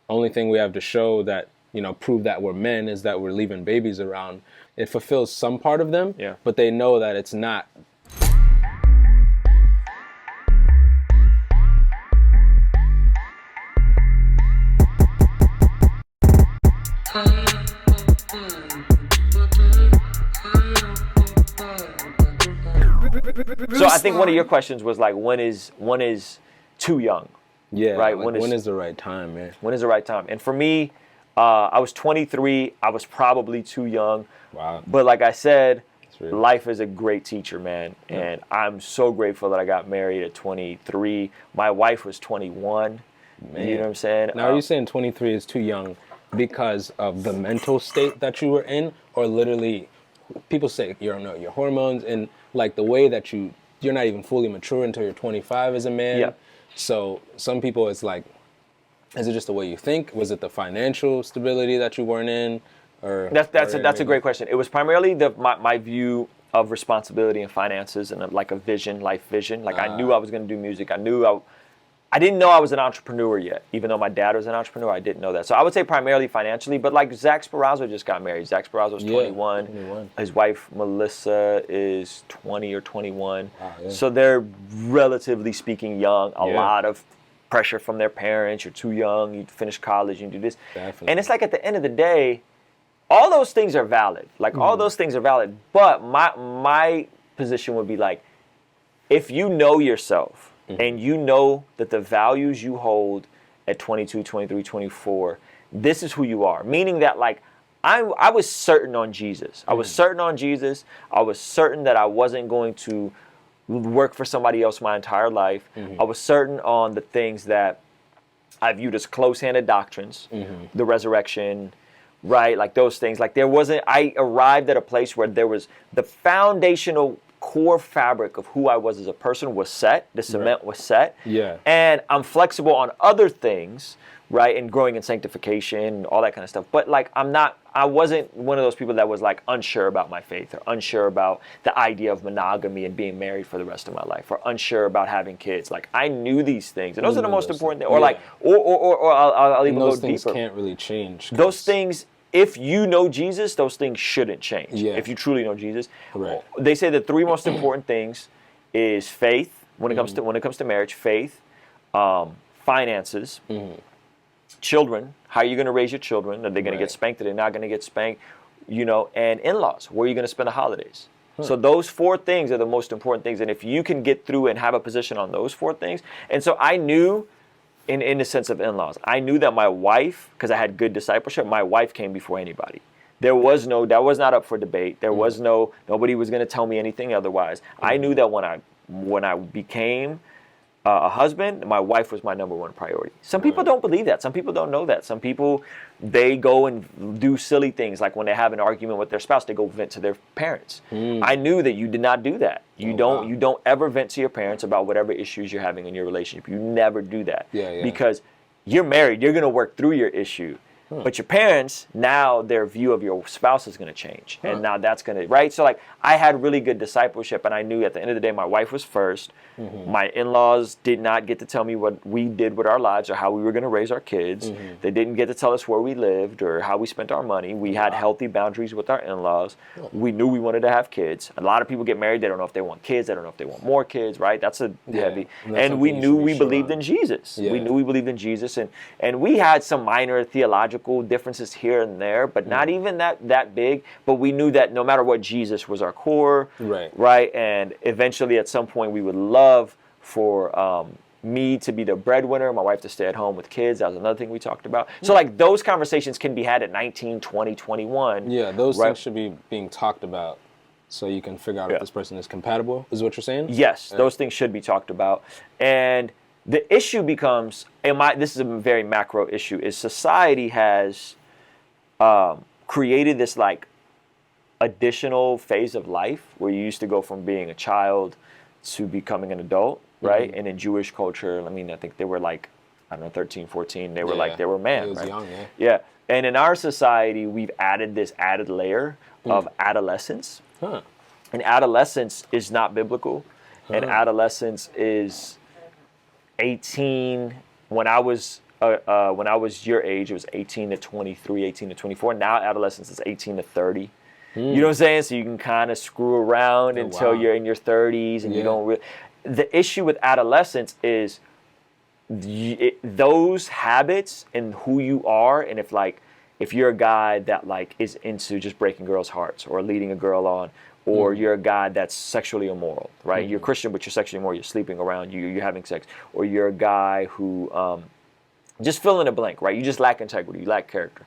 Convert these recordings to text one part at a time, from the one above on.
Only thing we have to show that, prove that we're men is that we're leaving babies around. It fulfills some part of them, but they know that it's not. So I think one of your questions was like, when is too young? Yeah, right. Like when is the right time, man? When is the right time? And for me, I was 23. I was probably too young. Wow. But like I said, life is a great teacher, man. Yeah. And I'm so grateful that I got married at 23. My wife was 21. Man. You know what I'm saying? Now, are you saying 23 is too young because of the mental state that you were in, or literally, people say your hormones and like the way that you're not even fully mature until you're 25 as a man? Yeah. So some people, it's like, is it just the way you think? Was it the financial stability that you weren't in? Or that's a great question. It was primarily my view of responsibility and finances and like a vision, life vision. Like I knew I was going to do music. I didn't know I was an entrepreneur yet. Even though my dad was an entrepreneur, I didn't know that. So I would say primarily financially, but like Zach Sparazzo just got married. Zach Sparazzo's 21. 21. His wife, Melissa, is 20 or 21. Wow, yeah. So they're relatively speaking young. A lot of pressure from their parents. You're too young. You finish college. You do this. Definitely. And it's like at the end of the day, all those things are valid. Like all those things are valid. But my position would be like, if you know yourself, and you know that the values you hold at 22, 23, 24, this is who you are. Meaning that like, I was certain on Jesus. I was certain on Jesus. I was certain that I wasn't going to work for somebody else my entire life. I was certain on the things that I viewed as close-handed doctrines, the resurrection, right? Like those things. Like I arrived at a place where there was the foundational core fabric of who I was as a person was set. The cement was set. Yeah. And I'm flexible on other things, right? And growing in sanctification, all that kind of stuff. But like I wasn't one of those people that was like unsure about my faith or unsure about the idea of monogamy and being married for the rest of my life or unsure about having kids. Like I knew these things, and those are the most important things. Or like, or I'll even go deeper. Those things can't really change. Those things, if you know Jesus, those things shouldn't change. Yeah. If you truly know Jesus, right. They say the three most important things is faith when it comes to marriage, faith, finances, children. How are you going to raise your children? Are they going to get spanked? Are they not going to get spanked? And in-laws. Where are you going to spend the holidays? So those four things are the most important things. And if you can get through and have a position on those four things, and so I knew. In the sense of in-laws, I knew that my wife, because I had good discipleship, my wife came before anybody. That was not up for debate. There was nobody was going to tell me anything otherwise. I knew that when I became a husband, my wife was my number one priority. Some people don't believe that. Some people don't know that. Some people, they go and do silly things. Like when they have an argument with their spouse, they go vent to their parents. I knew that you did not do that. You don't ever vent to your parents about whatever issues you're having in your relationship. You never do that. Because you're married, you're going to work through your issue. But your parents, now their view of your spouse is going to change. And now that's going to, right? So like I had really good discipleship, and I knew at the end of the day, my wife was first. My in-laws did not get to tell me what we did with our lives or how we were going to raise our kids. They didn't get to tell us where we lived or how we spent our money. We had healthy boundaries with our in-laws. We knew we wanted to have kids. A lot of people get married. They don't know if they want kids. They don't know if they want more kids, right? That's a heavy. And we knew we believed in Jesus. We knew we believed in Jesus. And we had some minor theological differences here and there, but not even that big. But we knew that no matter what, Jesus was our core, right? And eventually, at some point, we would love for me to be the breadwinner, my wife to stay at home with kids. That was another thing we talked about. So like those conversations can be had at 19, 20, 21. Yeah, those things should be being talked about so you can figure out if this person is compatible, is what you're saying? Yes, those things should be talked about. And the issue becomes, this is a very macro issue, is society has created this like additional phase of life where you used to go from being a child to becoming an adult, right? And in Jewish culture, I think they were like, 13, 14, they were like, they were man, it was right? young, Yeah. And in our society, we've added this added layer of adolescence. And adolescence is not biblical. And adolescence is 18. When I was when I was your age, it was 18 to 23, 18 to 24. Now adolescence is 18 to 30. You know what I'm saying? So you can kind of screw around until you're in your 30s, and you don't really. The issue with adolescence is those habits and who you are, and if you're a guy that like is into just breaking girls' hearts or leading a girl on, or you're a guy that's sexually immoral, right? You're Christian, but you're sexually immoral. You're sleeping around. You're having sex, or you're a guy who just fill in a blank, right? You just lack integrity. You lack character.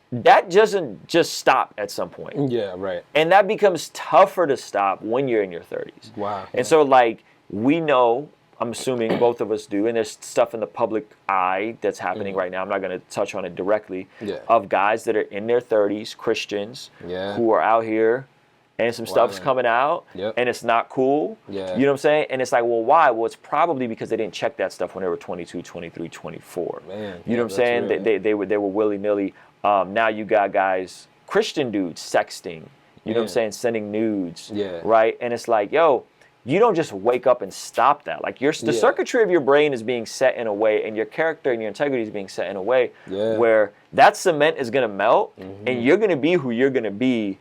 That doesn't just stop at some point. Yeah, right. And that becomes tougher to stop when you're in your 30s. Wow. And so, like, we know, I'm assuming both of us do, and there's stuff in the public eye that's happening right now. I'm not going to touch on it directly. Of guys that are in their 30s, Christians, who are out here, and some stuff's coming out, and it's not cool. You know what I'm saying? And it's like, well, why? Well, it's probably because they didn't check that stuff when they were 22, 23, 24. Man, you know what I'm saying? Real. They were willy-nilly. Now you got guys, Christian dudes, sexting. You know what I'm saying? Sending nudes. Right? And it's like, yo, you don't just wake up and stop that. Like, the circuitry of your brain is being set in a way, and your character and your integrity is being set in a way where that cement is going to melt, and you're going to be who you're going to be.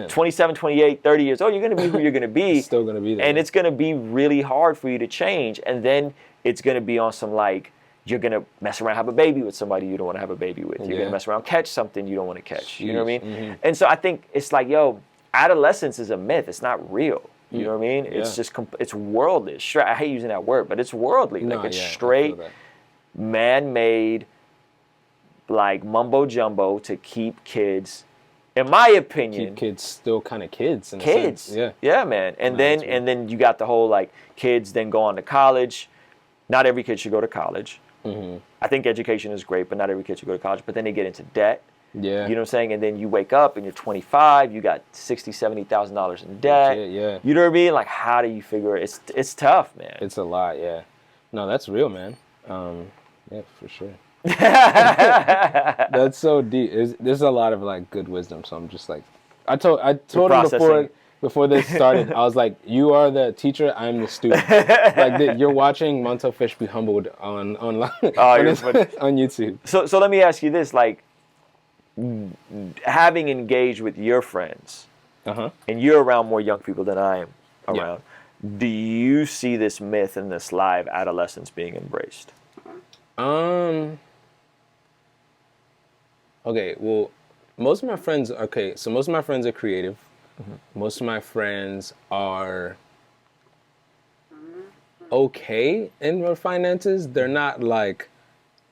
27, 28, 30 years old, you're going to be who you're going to be. Still going to be there. And it's going to be really hard for you to change. And then it's going to be on some, like, you're going to mess around, have a baby with somebody you don't want to have a baby with. You're going to mess around, catch something you don't want to catch. You know what I mean? And so I think it's like, yo, adolescence is a myth. It's not real. You know what I mean? It's just, it's worldly. I hate using that word, but it's worldly. No, like, it's straight, man-made, like, mumbo-jumbo to keep kids, in my opinion, keep kids still kind of kids. In kids, a sense. yeah, man. And then you got the whole, like, kids then go on to college. Not every kid should go to college. I think education is great, but not every kid should go to college. But then they get into debt. You know what I'm saying? And then you wake up and you're 25. You got $60,000, $70,000 in debt. You know what I mean? Like, how do you figure it? It's tough, man. It's a lot. No, that's real, man. Yeah, for sure. That's so deep. There's a lot of like good wisdom. So I'm just like, I told him before this started, I was like, you are the teacher, I'm the student. Like, you're watching Montell Fish be humbled online on YouTube. So let me ask you this: like, having engaged with your friends, and you're around more young people than I am around. Do you see this myth and this lie of adolescence being embraced? Okay, well, most of my friends are creative. Most of my friends are okay in their finances. They're not like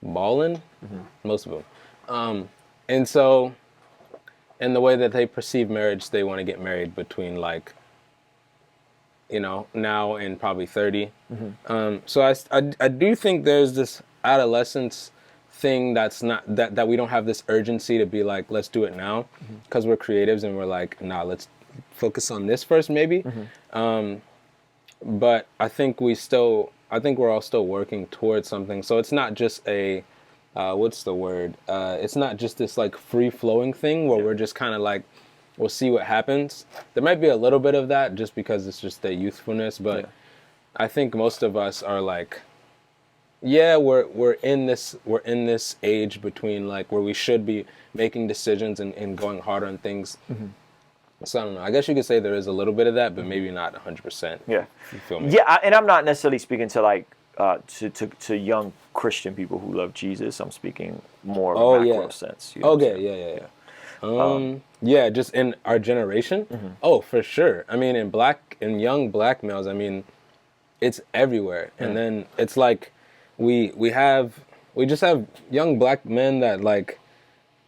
balling, most of them. And so, in the way that they perceive marriage, they want to get married between like, you know, now and probably 30. So I do think there's this adolescence thing that's not that we don't have this urgency to be like, let's do it now, because we're creatives and we're like, nah, let's focus on this first maybe. But I think we're all still working towards something. So it's not just a what's the word? It's not just this like free flowing thing where we're just kind of like, we'll see what happens. There might be a little bit of that just because it's just the youthfulness, but I think most of us are like, we're in this age between like where we should be making decisions and going hard on things. So I don't know. I guess you could say there is a little bit of that, but maybe not 100%. Yeah. You feel me? Yeah, and I'm not necessarily speaking to like to young Christian people who love Jesus. I'm speaking more of a macro sense. You know yeah, just in our generation. Oh, for sure. I mean, in young black males, I mean, it's everywhere. And then it's like we just have young black men that like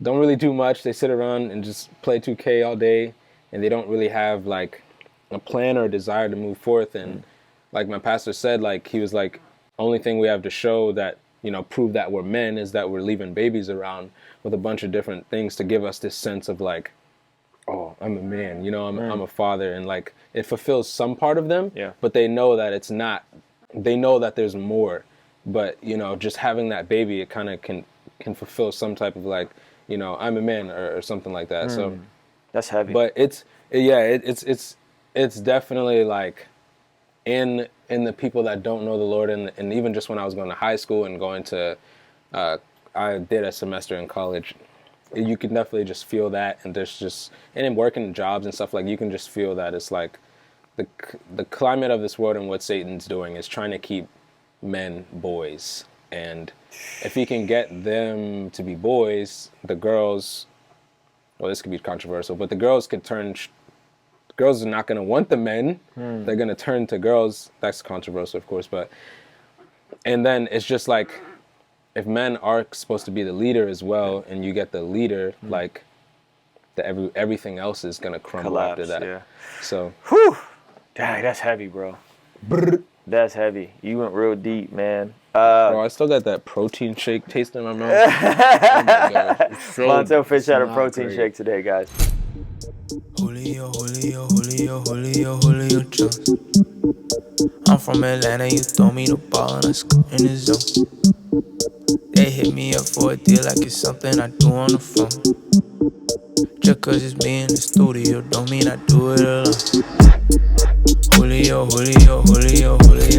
don't really do much. They sit around and just play 2K all day, and they don't really have like a plan or a desire to move forth. And like my pastor said, like he was like, only thing we have to show that, you know, prove that we're men is that we're leaving babies around with a bunch of different things to give us this sense of like, oh, I'm a man, you know, I'm a father, and like it fulfills some part of them, but they know that it's not. They know that there's more, but you know, just having that baby, it kind of can fulfill some type of like, you know, I'm a man or something like that. So that's heavy. But it's definitely like in the people that don't know the Lord, and even just when I was going to high school and going to I did a semester in college. You can definitely just feel that, and in working jobs and stuff, like, you can just feel that it's like the climate of this world and what Satan's doing is trying to keep men boys, and if he can get them to be boys, the girls, well, this could be controversial, but the girls could girls are not going to want the men. They're going to turn to girls. That's controversial, of course, and then it's just like, if men are supposed to be the leader as well, and you get the leader, like, everything else is gonna crumble after that. Yeah. So, whew, dang, that's heavy, bro. That's heavy. You went real deep, man. Bro, I still got that protein shake taste in my mouth. Oh my God. Montell Fish had a protein shake today, guys. Julio, Julio, Julio, Julio, Julio Jones. I'm from Atlanta, you throw me the ball and I score in the zone. They hit me up for a deal like it's something I do on the phone. Just cause it's me in the studio don't mean I do it alone. Julio, Julio, Julio, Julio.